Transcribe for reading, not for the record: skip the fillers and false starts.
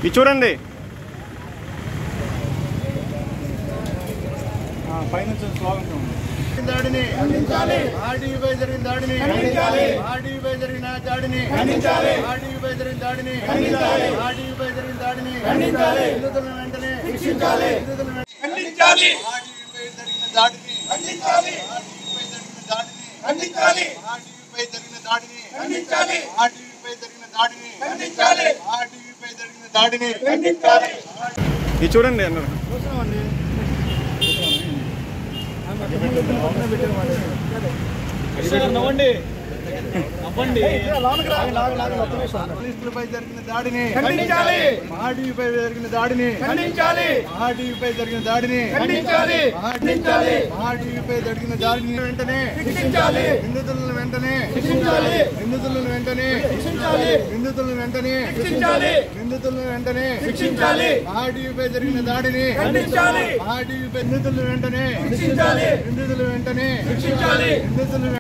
ఇది చూడండి. దాడిని ఖండించాలి. ఆర్డీపై జరిగిన దాడిని ఖండించాలి. ఆర్డీపై జరిగిన దాడిని ఖండించాలి. ఆర్డీపై జరిగిన దాడిని ఖండించాలి. ఆర్డీపై జరిగిన దాడిని ఖండించాలి. నిందితులను వెంటనే శిక్షించాలి. నిందితులను ఖండించాలి. ఆర్డీపై జరిగిన దాడిని ఖండించాలి. ఆర్డీపై జరిగిన దాడిని ఖండించాలి. ఆర్డీపై జరిగిన దాడిని ఖండించాలి. ఆర్డీపై జరిగిన దాడిని ఖండించాలి. ఆర్డీపై జరిగిన దాడిని ఖండించాలి. ఇది చూడండి అన్నారు. నవ్వండి నవ్వండి. పోలీసులపై జరిగిన దాడిని ఖండించాలి. ఆర్డీపై జరిగిన దాడిని ఖండించాలి. ఆర్డీపై జరిగిన దాడిని ఖండించాలి. ఖండించాలి. ఆర్డీపై జరిగిన దాడిని వెంటనే శిక్షించాలి. నిందితులను వెంటనే శిక్షించాలి. నిందితులను వెంటనే శిక్షించాలి. నిందితులను వెంటనే శిక్షించాలి. నిందితులను వెంటనే శిక్షించాలి. ఆర్డీపై జరిగిన దాడిని ఖండించాలి. ఆర్డీపై నిందితులను వెంటనే శిక్షించాలి. నిందితులను వెంటనే శిక్షించాలి. నిందితులను